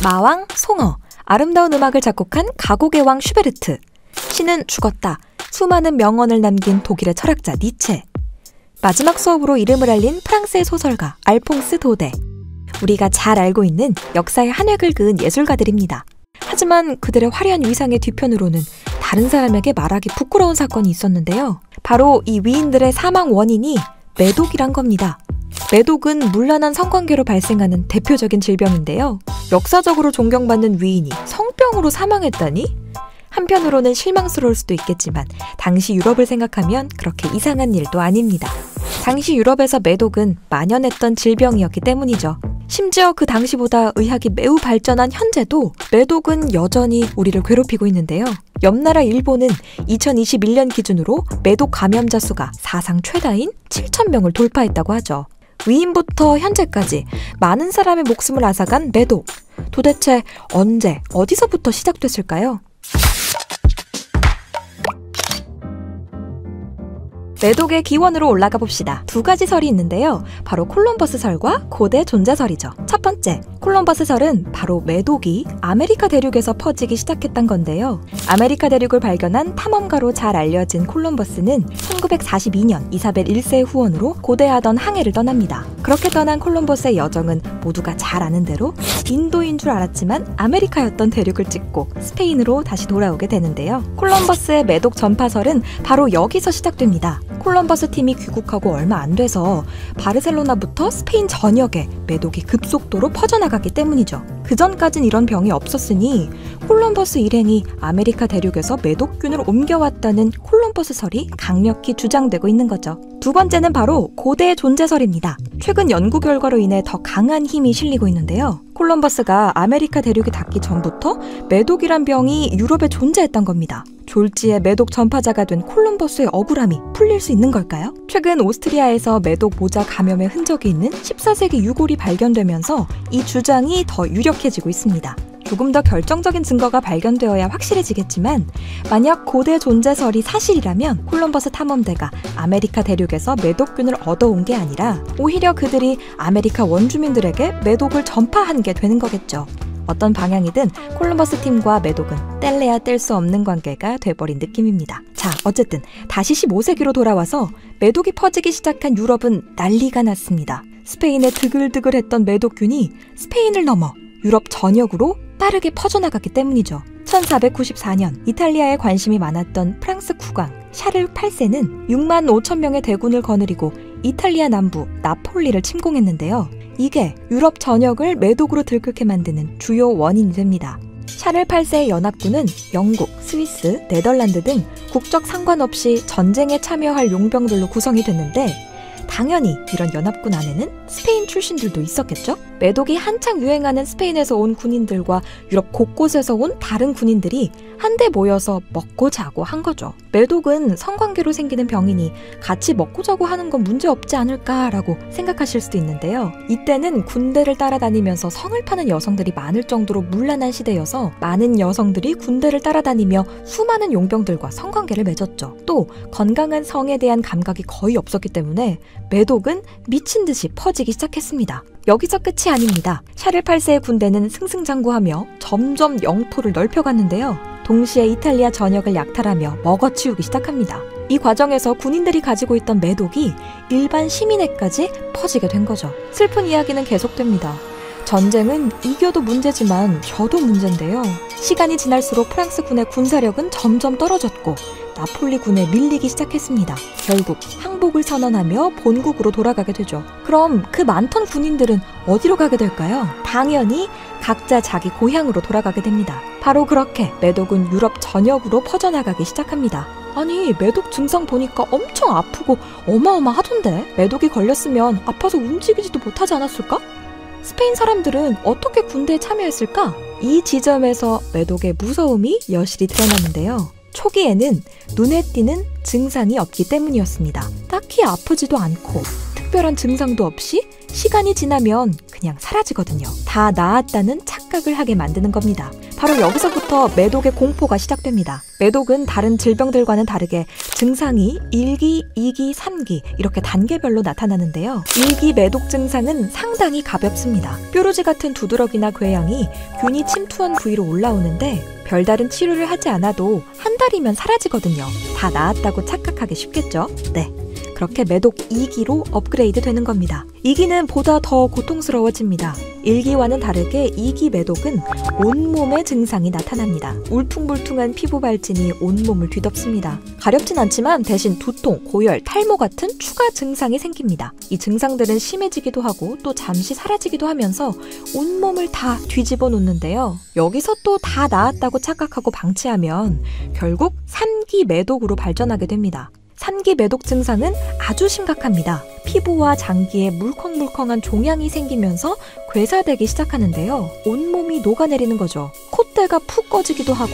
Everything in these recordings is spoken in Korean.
마왕, 송어, 아름다운 음악을 작곡한 가곡의 왕 슈베르트, 신은 죽었다, 수많은 명언을 남긴 독일의 철학자 니체, 마지막 수업으로 이름을 알린 프랑스의 소설가 알퐁스 도데, 우리가 잘 알고 있는 역사의 한 획을 그은 예술가들입니다. 하지만 그들의 화려한 위상의 뒤편으로는 다른 사람에게 말하기 부끄러운 사건이 있었는데요. 바로 이 위인들의 사망 원인이 매독이란 겁니다. 매독은 문란한 성관계로 발생하는 대표적인 질병인데요. 역사적으로 존경받는 위인이 성병으로 사망했다니? 한편으로는 실망스러울 수도 있겠지만 당시 유럽을 생각하면 그렇게 이상한 일도 아닙니다. 당시 유럽에서 매독은 만연했던 질병이었기 때문이죠. 심지어 그 당시보다 의학이 매우 발전한 현재도 매독은 여전히 우리를 괴롭히고 있는데요. 옆나라 일본은 2021년 기준으로 매독 감염자 수가 사상 최다인 7,000명을 돌파했다고 하죠. 위인부터 현재까지 많은 사람의 목숨을 앗아간 매독. 도대체 언제, 어디서부터 시작됐을까요? 매독의 기원으로 올라가 봅시다. 두 가지 설이 있는데요. 바로 콜럼버스 설과 고대 존재설이죠. 첫 번째, 콜럼버스 설은 바로 매독이 아메리카 대륙에서 퍼지기 시작했던 건데요. 아메리카 대륙을 발견한 탐험가로 잘 알려진 콜럼버스는 1942년 이사벨 1세의 후원으로 고대하던 항해를 떠납니다. 그렇게 떠난 콜럼버스의 여정은 모두가 잘 아는 대로 인도인 줄 알았지만 아메리카였던 대륙을 찍고 스페인으로 다시 돌아오게 되는데요. 콜럼버스의 매독 전파설은 바로 여기서 시작됩니다. 콜럼버스 팀이 귀국하고 얼마 안 돼서 바르셀로나부터 스페인 전역에 매독이 급속도로 퍼져나갔기 때문이죠. 그전까진 이런 병이 없었으니 콜럼버스 일행이 아메리카 대륙에서 매독균을 옮겨왔다는 콜럼버스설이 강력히 주장되고 있는 거죠. 두 번째는 바로 고대의 존재설입니다. 최근 연구 결과로 인해 더 강한 힘이 실리고 있는데요. 콜럼버스가 아메리카 대륙에 닿기 전부터 매독이란 병이 유럽에 존재했던 겁니다. 졸지에 매독 전파자가 된 콜럼버스의 억울함이 풀릴 수 있는 걸까요? 최근 오스트리아에서 매독 모자 감염의 흔적이 있는 14세기 유골이 발견되면서 이 주장이 더 유력해지고 있습니다. 조금 더 결정적인 증거가 발견되어야 확실해지겠지만 만약 고대 존재설이 사실이라면 콜럼버스 탐험대가 아메리카 대륙에서 매독균을 얻어온 게 아니라 오히려 그들이 아메리카 원주민들에게 매독을 전파한 게 되는 거겠죠. 어떤 방향이든 콜럼버스 팀과 매독은 뗄래야 뗄 수 없는 관계가 돼버린 느낌입니다. 자, 어쨌든 다시 15세기로 돌아와서 매독이 퍼지기 시작한 유럽은 난리가 났습니다. 스페인에 드글드글했던 매독균이 스페인을 넘어 유럽 전역으로 빠르게 퍼져나갔기 때문이죠. 1494년 이탈리아에 관심이 많았던 프랑스 국왕 샤를 8세는 6만 5천 명의 대군을 거느리고 이탈리아 남부 나폴리를 침공했는데요. 이게 유럽 전역을 매독으로 들끓게 만드는 주요 원인이 됩니다. 샤를 8세의 연합군은 영국, 스위스, 네덜란드 등 국적 상관없이 전쟁에 참여할 용병들로 구성이 됐는데 당연히 이런 연합군 안에는 스페인 출신들도 있었겠죠? 매독이 한창 유행하는 스페인에서 온 군인들과 유럽 곳곳에서 온 다른 군인들이 한데 모여서 먹고 자고 한 거죠. 매독은 성관계로 생기는 병이니 같이 먹고 자고 하는 건 문제 없지 않을까라고 생각하실 수도 있는데요. 이때는 군대를 따라다니면서 성을 파는 여성들이 많을 정도로 문란한 시대여서 많은 여성들이 군대를 따라다니며 수많은 용병들과 성관계를 맺었죠. 또 건강한 성에 대한 감각이 거의 없었기 때문에 매독은 미친 듯이 퍼지기 시작했습니다. 여기서 끝이 아닙니다. 샤를 8세의 군대는 승승장구하며 점점 영토를 넓혀갔는데요. 동시에 이탈리아 전역을 약탈하며 먹어치우기 시작합니다. 이 과정에서 군인들이 가지고 있던 매독이 일반 시민에까지 퍼지게 된 거죠. 슬픈 이야기는 계속됩니다. 전쟁은 이겨도 문제지만 져도 문제인데요. 시간이 지날수록 프랑스 군의 군사력은 점점 떨어졌고 나폴리 군에 밀리기 시작했습니다. 결국 항복을 선언하며 본국으로 돌아가게 되죠. 그럼 그 많던 군인들은 어디로 가게 될까요? 당연히 각자 자기 고향으로 돌아가게 됩니다. 바로 그렇게 매독은 유럽 전역으로 퍼져나가기 시작합니다. 아니, 매독 증상 보니까 엄청 아프고 어마어마하던데? 매독이 걸렸으면 아파서 움직이지도 못하지 않았을까? 스페인 사람들은 어떻게 군대에 참여했을까? 이 지점에서 매독의 무서움이 여실히 드러나는데요. 초기에는 눈에 띄는 증상이 없기 때문이었습니다. 딱히 아프지도 않고 특별한 증상도 없이 시간이 지나면 그냥 사라지거든요. 다 나았다는 착각을 하게 만드는 겁니다. 바로 여기서부터 매독의 공포가 시작됩니다. 매독은 다른 질병들과는 다르게 증상이 1기, 2기, 3기 이렇게 단계별로 나타나는데요. 1기 매독 증상은 상당히 가볍습니다. 뾰루지 같은 두드러기나 궤양이 균이 침투한 부위로 올라오는데 별다른 치료를 하지 않아도 한 달이면 사라지거든요. 다 나았다고 착각하기 쉽겠죠? 네. 그렇게 매독 2기로 업그레이드 되는 겁니다. 2기는 보다 더 고통스러워집니다. 1기와는 다르게 2기 매독은 온몸의 증상이 나타납니다. 울퉁불퉁한 피부 발진이 온몸을 뒤덮습니다. 가렵진 않지만 대신 두통, 고열, 탈모 같은 추가 증상이 생깁니다. 이 증상들은 심해지기도 하고 또 잠시 사라지기도 하면서 온몸을 다 뒤집어 놓는데요. 여기서 또 다 나았다고 착각하고 방치하면 결국 3기 매독으로 발전하게 됩니다. 3기 매독 증상은 아주 심각합니다. 피부와 장기에 물컹물컹한 종양이 생기면서 괴사되기 시작하는데요. 온몸이 녹아내리는 거죠. 콧대가 푹 꺼지기도 하고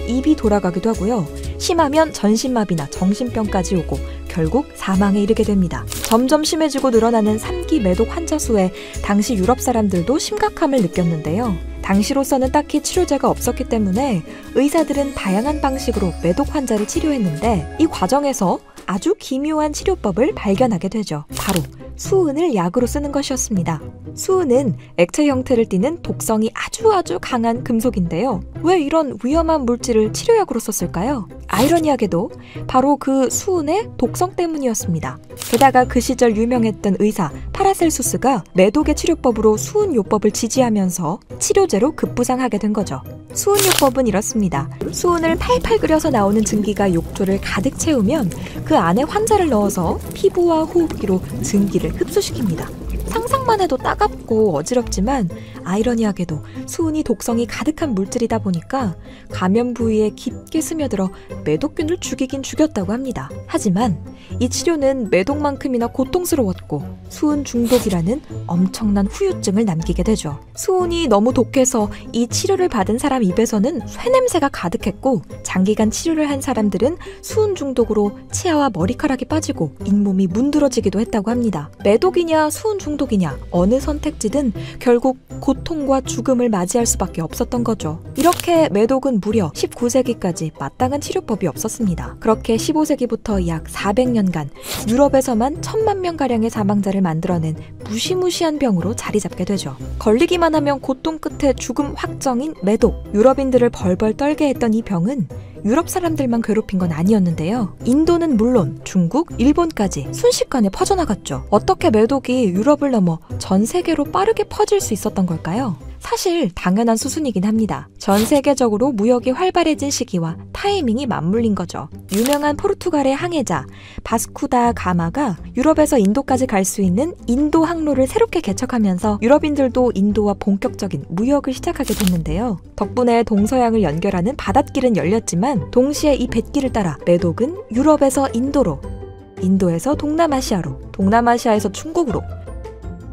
입이 돌아가기도 하고요. 심하면 전신마비나 정신병까지 오고 결국 사망에 이르게 됩니다. 점점 심해지고 늘어나는 3기 매독 환자 수에 당시 유럽 사람들도 심각함을 느꼈는데요. 당시로서는 딱히 치료제가 없었기 때문에 의사들은 다양한 방식으로 매독 환자를 치료했는데 이 과정에서 아주 기묘한 치료법을 발견하게 되죠. 바로 수은을 약으로 쓰는 것이었습니다. 수은은 액체 형태를 띠는 독성이 아주 강한 금속인데요. 왜 이런 위험한 물질을 치료약으로 썼을까요? 아이러니하게도 바로 그 수은의 독성 때문이었습니다. 게다가 그 시절 유명했던 의사 파라셀수스가 매독의 치료법으로 수은요법을 지지하면서 치료제로 급부상하게 된 거죠. 수은요법은 이렇습니다. 수은을 팔팔 끓여서 나오는 증기가 욕조를 가득 채우면 그 안에 환자를 넣어서 피부와 호흡기로 증기를 흡수시킵니다. 상상만 해도 따갑고 어지럽지만 아이러니하게도 수은이 독성이 가득한 물질이다 보니까 감염 부위에 깊게 스며들어 매독균을 죽이긴 죽였다고 합니다. 하지만 이 치료는 매독만큼이나 고통스러웠고 수은 중독이라는 엄청난 후유증을 남기게 되죠. 수은이 너무 독해서 이 치료를 받은 사람 입에서는 쇠냄새가 가득했고 장기간 치료를 한 사람들은 수은 중독으로 치아와 머리카락이 빠지고 잇몸이 문드러지기도 했다고 합니다. 매독이냐 수은 중독이냐 어느 선택지든 결국 고통과 죽음을 맞이할 수밖에 없었던 거죠. 이렇게 매독은 무려 19세기까지 마땅한 치료법이 없었습니다. 그렇게 15세기부터 약 400년간 유럽에서만 1000만 명가량의 사망자를 만들어낸 무시무시한 병으로 자리 잡게 되죠. 걸리기만 하면 고통 끝에 죽음 확정인 매독. 유럽인들을 벌벌 떨게 했던 이 병은 유럽 사람들만 괴롭힌 건 아니었는데요. 인도는 물론 중국, 일본까지 순식간에 퍼져나갔죠. 어떻게 매독이 유럽을 넘어 전 세계로 빠르게 퍼질 수 있었던 걸까요? 사실 당연한 수순이긴 합니다. 전 세계적으로 무역이 활발해진 시기와 타이밍이 맞물린 거죠. 유명한 포르투갈의 항해자 바스쿠 다 가마가 유럽에서 인도까지 갈 수 있는 인도 항로를 새롭게 개척하면서 유럽인들도 인도와 본격적인 무역을 시작하게 됐는데요. 덕분에 동서양을 연결하는 바닷길은 열렸지만 동시에 이 뱃길을 따라 매독은 유럽에서 인도로, 인도에서 동남아시아로, 동남아시아에서 중국으로,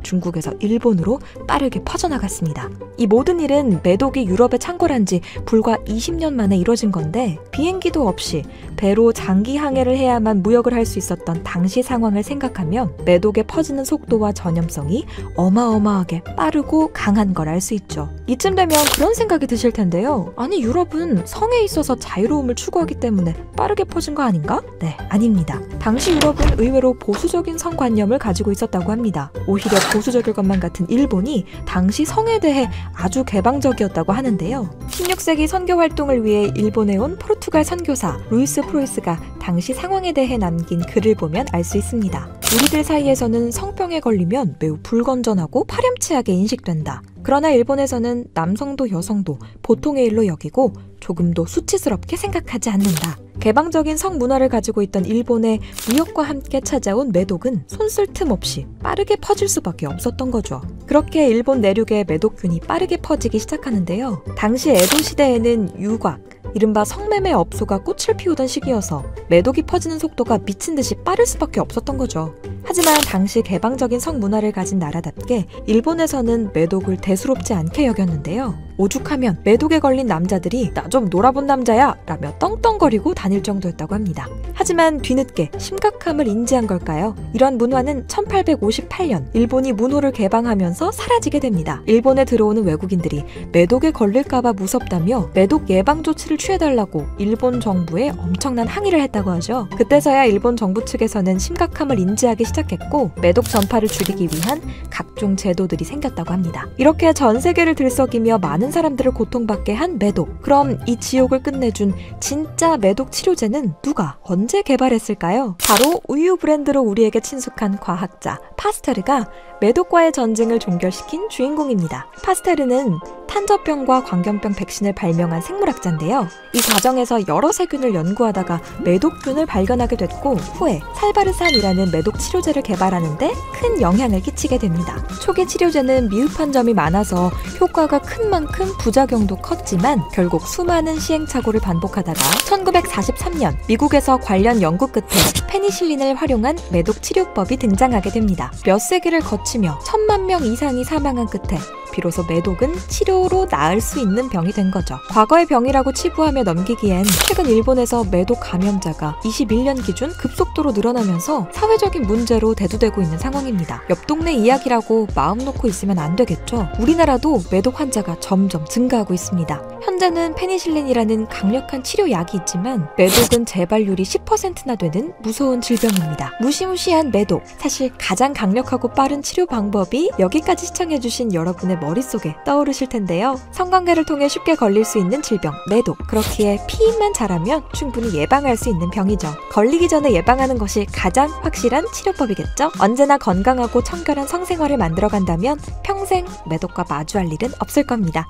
중국에서 일본으로 빠르게 퍼져나갔습니다. 이 모든 일은 매독이 유럽에 창궐한 지 불과 20년 만에 이뤄진 건데 비행기도 없이 배로 장기 항해를 해야만 무역을 할 수 있었던 당시 상황을 생각하면 매독의 퍼지는 속도와 전염성이 어마어마하게 빠르고 강한 걸 알 수 있죠. 이쯤 되면 그런 생각이 드실 텐데요. 아니 유럽은 성에 있어서 자유로움을 추구하기 때문에 빠르게 퍼진 거 아닌가? 네, 아닙니다. 당시 유럽은 의외로 보수적인 성관념을 가지고 있었다고 합니다. 오히려 보수적일 것만 같은 일본이 당시 성에 대해 아주 개방적이었다고 하는데요. 16세기 선교 활동을 위해 일본에 온 포르투갈 선교사 루이스 프로이스가 당시 상황에 대해 남긴 글을 보면 알 수 있습니다. 우리들 사이에서는 성병에 걸리면 매우 불건전하고 파렴치하게 인식된다. 그러나 일본에서는 남성도 여성도 보통의 일로 여기고 조금도 수치스럽게 생각하지 않는다. 개방적인 성문화를 가지고 있던 일본의 무역과 함께 찾아온 매독은 손쓸 틈 없이 빠르게 퍼질 수밖에 없었던 거죠. 그렇게 일본 내륙에 매독균이 빠르게 퍼지기 시작하는데요. 당시 에도 시대에는 유곽, 이른바 성매매 업소가 꽃을 피우던 시기여서 매독이 퍼지는 속도가 미친 듯이 빠를 수밖에 없었던 거죠. 하지만 당시 개방적인 성문화를 가진 나라답게 일본에서는 매독을 대수롭지 않게 여겼는데요. 오죽하면 매독에 걸린 남자들이 나 좀 놀아본 남자야 라며 떵떵거리고 다닐 정도였다고 합니다. 하지만 뒤늦게 심각함을 인지한 걸까요? 이런 문화는 1858년 일본이 문호를 개방하면서 사라지게 됩니다. 일본에 들어오는 외국인들이 매독에 걸릴까봐 무섭다며 매독 예방 조치를 취해달라고 일본 정부에 엄청난 항의를 했다고 하죠. 그때서야 일본 정부 측에서는 심각함을 인지하기 시작했고 매독 전파를 줄이기 위한 각종 제도들이 생겼다고 합니다. 이렇게 전 세계를 들썩이며 많은 사람들을 고통받게 한 매독. 그럼 이 지옥을 끝내준 진짜 매독 치료제는 누가 언제 개발했을까요? 바로 우유 브랜드로 우리에게 친숙한 과학자 파스테르가 매독과의 전쟁을 종결시킨 주인공입니다. 파스테르는 탄저병과 광견병 백신을 발명한 생물학자인데요. 이 과정에서 여러 세균을 연구하다가 매독균을 발견하게 됐고 후에 살바르산이라는 매독 치료제를 개발하는데 큰 영향을 끼치게 됩니다. 초기 치료제는 미흡한 점이 많아서 효과가 큰 만큼 부작용도 컸지만 결국 수많은 시행착오를 반복하다가 1943년 미국에서 관련 연구 끝에 페니실린을 활용한 매독 치료법이 등장하게 됩니다. 몇 세기를 거치며 1000만 명 이상이 사망한 끝에 비로소 매독은 치료로 나을 수 있는 병이 된 거죠. 과거의 병이라고 치부하며 넘기기엔 최근 일본에서 매독 감염자가 21년 기준 급속도로 늘어나면서 사회적인 문제로 대두되고 있는 상황입니다. 옆 동네 이야기라고 마음 놓고 있으면 안 되겠죠. 우리나라도 매독 환자가 점점 증가하고 있습니다. 현재는 페니실린이라는 강력한 치료약이 있지만 매독은 재발률이 10%나 되는 무서운 질병입니다. 무시무시한 매독. 사실 가장 강력하고 빠른 치료 방법이 여기까지 시청해주신 여러분의 머릿속에 떠오르실 텐데요. 성관계를 통해 쉽게 걸릴 수 있는 질병, 매독. 그렇기에 피임만 잘하면 충분히 예방할 수 있는 병이죠. 걸리기 전에 예방하는 것이 가장 확실한 치료법이겠죠? 언제나 건강하고 청결한 성생활을 만들어간다면 평생 매독과 마주할 일은 없을 겁니다.